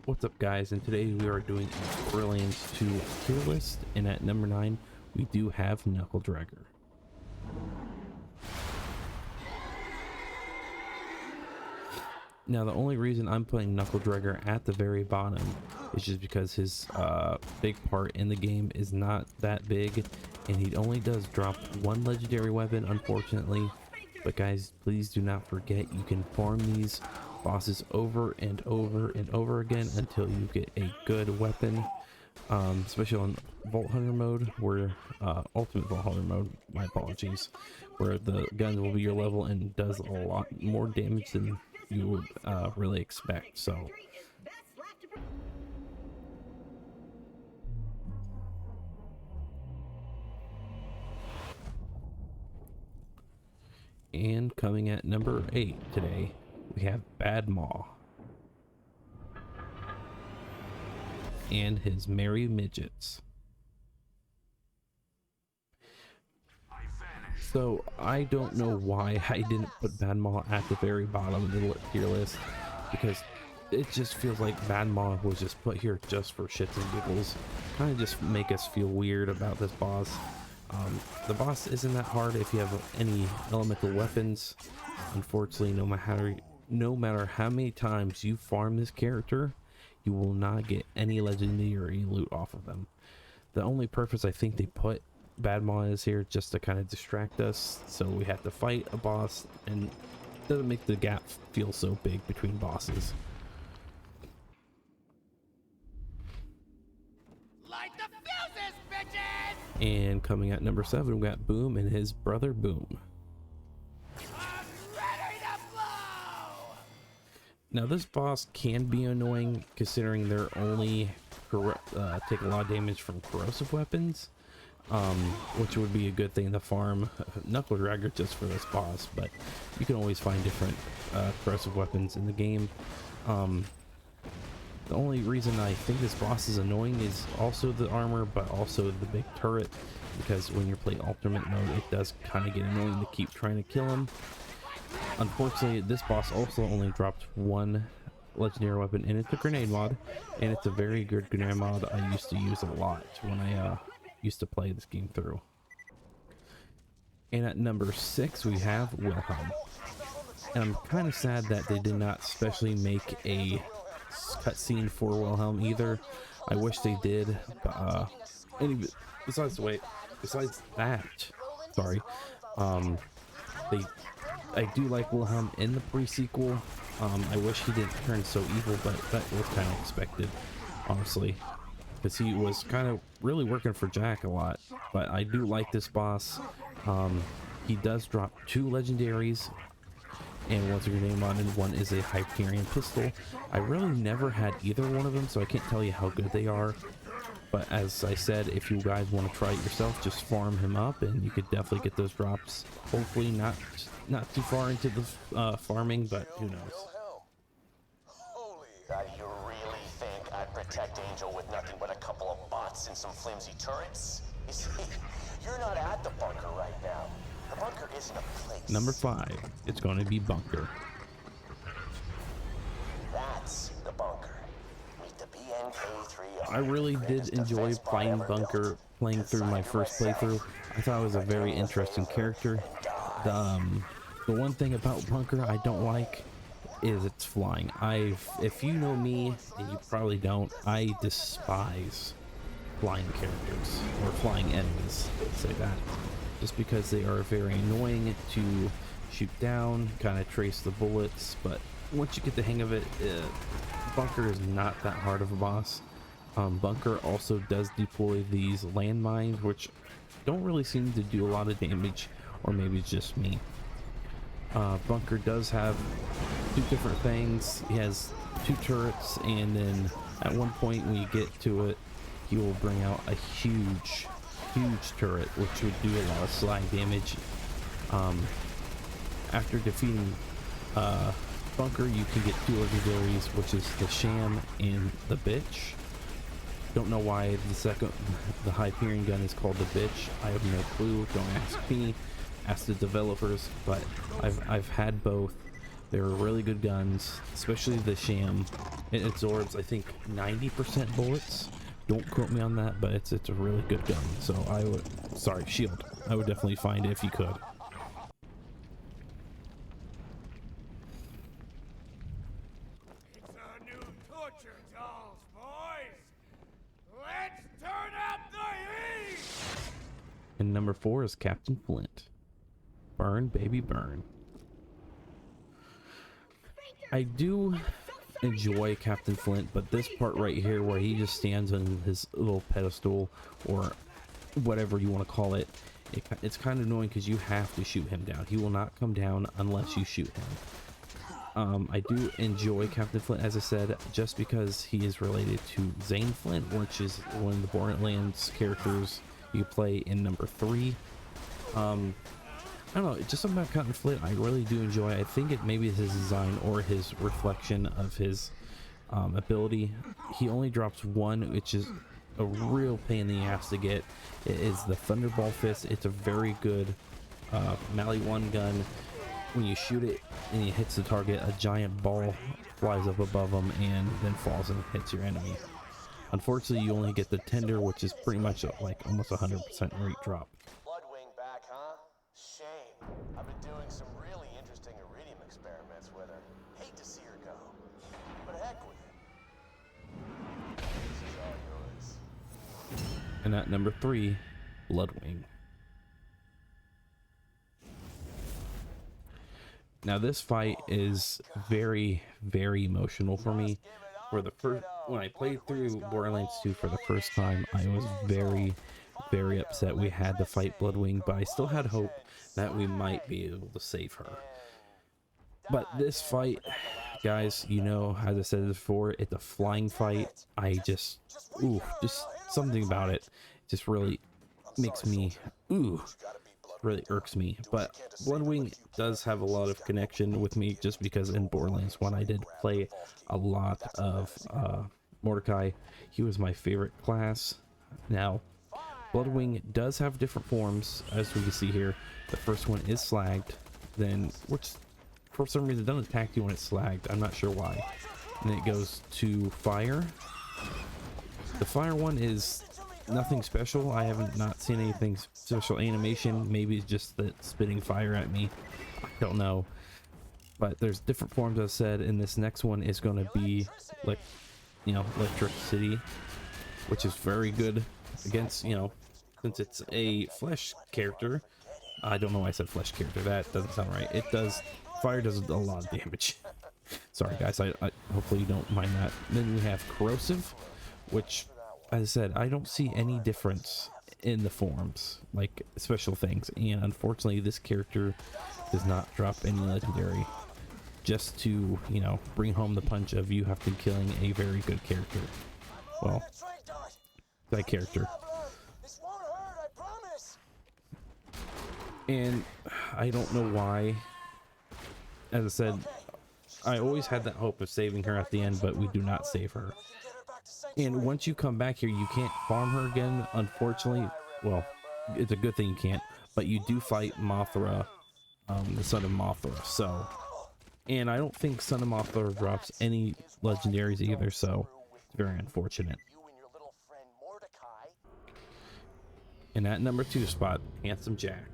What's up, guys? And today we are doing a Borderlands 2 tier list, and at number 9 we do have Knuckle Dragger. Now the only reason I'm putting Knuckle Dragger at the very bottom is just because his big part in the game is not that big, and he only does drop one legendary weapon, unfortunately. But guys, please do not forget, you can farm these bosses over and over and over again until you get a good weapon, especially on Vault Hunter mode, where Ultimate Vault Hunter mode, my apologies, where the guns will be your level and does a lot more damage than you would really expect. So and coming at number 8 today, we have Badma and his merry midgets. So I don't know why I didn't put Badma at the very bottom of the tier list, because it just feels like Badma was just put here just for shits and giggles, kind of just make us feel weird about this boss. The boss isn't that hard if you have any elemental weapons. Unfortunately, no matter how many times you farm this character, you will not get any legendary loot off of them. The only purpose I think they put Badma is here just to kind of distract us, so we have to fight a boss, and it doesn't make the gap feel so big between bosses. Light the fuses, bitches! And coming at number 7, we got Boom and his brother Boom. I'm ready to blow! Now this boss can be annoying, considering they're only take a lot of damage from corrosive weapons, which would be a good thing to farm Knuckle Dragger just for this boss, but you can always find different corrosive weapons in the game. The only reason I think this boss is annoying is also the armor, but also the big turret, because when you're playing alternate mode, it does kind of get annoying to keep trying to kill him. Unfortunately, this boss also only dropped one legendary weapon, and it's a grenade mod, and it's a very good grenade mod. I used to use a lot when I used to play this game through. And at number 6 we have Wilhelm, and I'm kind of sad that they did not specially make a cutscene for Wilhelm either. I wish they did, but besides that, sorry, I do like Wilhelm in the pre-sequel. I wish he didn't turn so evil, but that was kind of expected, honestly, because he was kind of really working for Jack a lot. But I do like this boss. He does drop 2 legendaries, and one's a grenade mod and one is a Hyperion pistol. I really never had either one of them, so I can't tell you how good they are. But as I said, if you guys want to try it yourself, just farm him up and you could definitely get those drops. Hopefully not too far into the farming, but who knows. Holy, you really think I'd protect Angel with nothing but a couple of bots and some flimsy turrets? You see, you're not at the bunker right now. The bunker isn't a place. Number 5, it's going to be Bunker. That's the bunker. Meet the BNK3. I really did enjoy playing Bunker, playing through my first playthrough. I thought it was a very interesting character. The one thing about Bunker I don't like is its flying. If you know me, and you probably don't, I despise flying characters, or flying enemies, let's say that, just because they are very annoying to shoot down, kind of trace the bullets. But once you get the hang of it, Bunker is not that hard of a boss. Bunker also does deploy these landmines, which don't really seem to do a lot of damage, or maybe it's just me. Bunker does have 2 different things. He has 2 turrets, and then at one point when you get to it, he will bring out a huge turret, which would do a lot of slide damage. After defeating Bunker, you can get 2 legendaries, which is the Sham and the Bitch. Don't know why the Hyperion gun is called the Bitch. I have no clue. Don't ask me, ask the developers. But I've had both. They're really good guns, especially the Sham. It absorbs, I think, 90% bullets. Don't quote me on that, but it's a really good gun. So I would, sorry, shield. I would definitely find it if you could. It's our new torture dolls, boys! Let's turn up the heat! And number 4 is Captain Flint. Burn, baby, burn. I do enjoy Captain Flint, but this part right here where he just stands on his little pedestal or whatever you want to call it, it's kind of annoying because you have to shoot him down. He will not come down unless you shoot him. I do enjoy Captain Flint, as I said, just because he is related to Zane Flint, which is one of the Borderlands characters you play in number 3. I don't know, just something about Captain Flint I really do enjoy. I think it maybe is his design or his reflection of his ability. He only drops one, which is a real pain in the ass to get. It is the Thunderball Fist. It's a very good Mali 1 gun. When you shoot it and it hits the target, a giant ball flies up above him and then falls and hits your enemy. Unfortunately, you only get the tender, which is pretty much like almost 100% rate drop. Bloodwing back, huh? Shame. I've been doing some really interesting iridium experiments with her. Hate to see her go. But heck with it. This is all yours. And at number 3, Bloodwing. Now this fight is very, very emotional for me. For the first, when I played through Borderlands 2 for the first time, I was very, very upset we had to fight Bloodwing, but I still had hope that we might be able to save her. But this fight, guys, you know, as I said before, it's a flying fight. I just, ooh, just something about it just really makes me, ooh, really irks me. But Bloodwing does have a lot of connection with me just because in Borderlands 1 I did play a lot of Mordecai. He was my favorite class. Now Bloodwing does have different forms, as we can see here. The first one is slagged, then which for some reason doesn't attack you when it's slagged. I'm not sure why. And then it goes to fire. The fire one is nothing special. I haven't not seen anything special animation. Maybe it's just that spitting fire at me. I don't know. But there's different forms, as I said, and this next one is going to be like, you know, electricity, which is very good against, you know, since it's a flesh character. I don't know why I said flesh character. That doesn't sound right. It does, fire does a lot of damage. Sorry guys, I hopefully you don't mind that. Then we have corrosive, which, as I said, I don't see any difference in the forms, like special things, and unfortunately this character does not drop any legendary, just to, you know, bring home the punch of you have been killing a very good character. Well, that character. And I don't know why, as I said, I always had that hope of saving her at the end, but we do not save her. And once you come back here, you can't farm her again, unfortunately. Well, it's a good thing you can't, but you do fight Mothra, the son of Mothra. So, and I don't think son of Mothra drops any legendaries either, so it's very unfortunate. And at number 2 spot, Handsome Jack.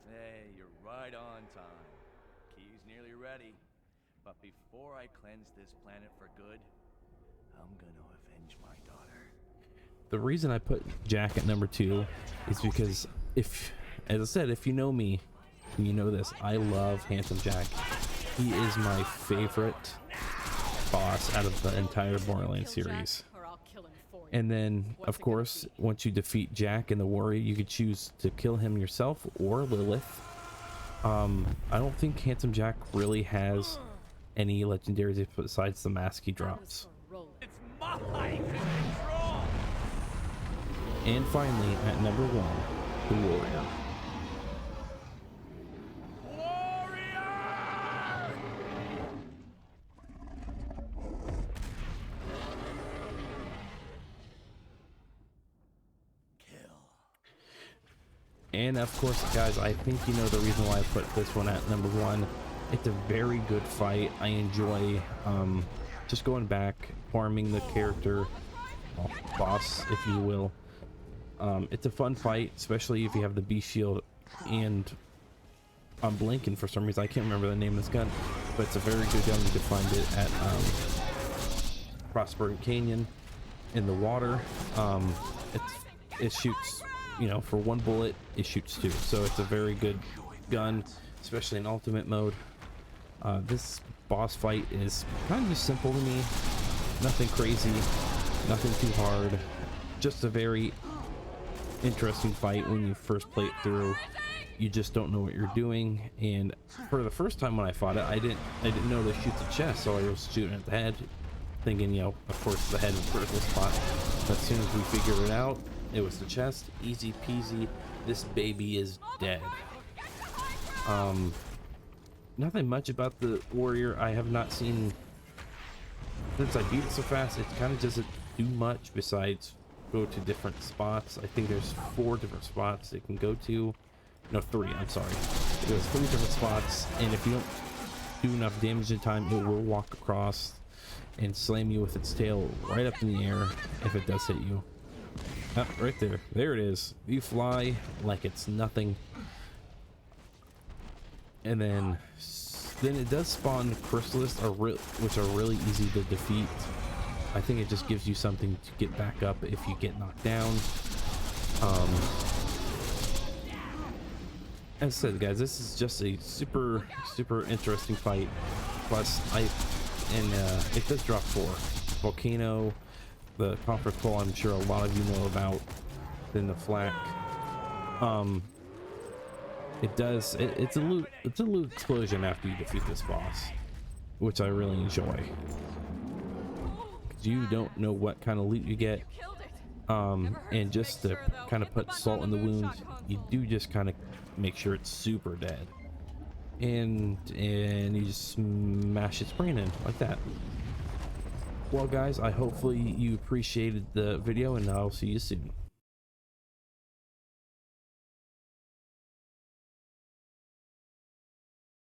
Hey, you're right on time. Key's nearly ready. But before I cleanse this planet for good, I'm gonna avenge my daughter. The reason I put Jack at number 2 is because if, as I said, if you know me, you know this, I love Handsome Jack. He is my favorite boss out of the entire Borderlands series. And then, of course, once you defeat Jack in the Warrior, you could choose to kill him yourself or Lilith. I don't think Handsome Jack really has any legendaries besides the mask he drops. It's my control! And finally, at number 1, the Warrior. And of course, guys, I think you know the reason why I put this one at number 1. It's a very good fight. I enjoy just going back, farming the character, well, boss, if you will. It's a fun fight, especially if you have the B shield. And I'm blanking for some reason. I can't remember the name of this gun, but it's a very good gun. You can find it at Prosperity Canyon in the water. It shoots, you know, for 1 bullet it shoots 2, so it's a very good gun, especially in ultimate mode. This boss fight is kind of just simple to me, nothing crazy, nothing too hard, just a very interesting fight. When you first play it through, you just don't know what you're doing, and for the first time when I fought it, I didn't know to shoot the chest, so I was shooting at the head, thinking, you know, of course the head is the critical spot. But as soon as we figured it out, it was the chest. Easy peasy. This baby is dead. Nothing much about the warrior. I have not seen, since I beat it so fast, it kind of doesn't do much besides go to different spots. I think there's 4 different spots it can go to. No, 3, I'm sorry. There's 3 different spots, and if you don't do enough damage in time, it will walk across and slam you with its tail right up in the air if it does hit you. Oh, right there. There it is. You fly like it's nothing. And then it does spawn chrysalids, which are really easy to defeat. I think it just gives you something to get back up if you get knocked down. As I said, guys, this is just a super interesting fight. Plus, it does drop 4. Volcano, the conference call, I'm sure a lot of you know about. Then the flak. It's a loot explosion after you defeat this boss, which I really enjoy. 'Cause you don't know what kind of loot you get. And just to kind of put salt in the wound, you do just kind of make sure it's super dead. And you just smash its brain in like that. Well, guys, hopefully you appreciated the video, and I'll see you soon.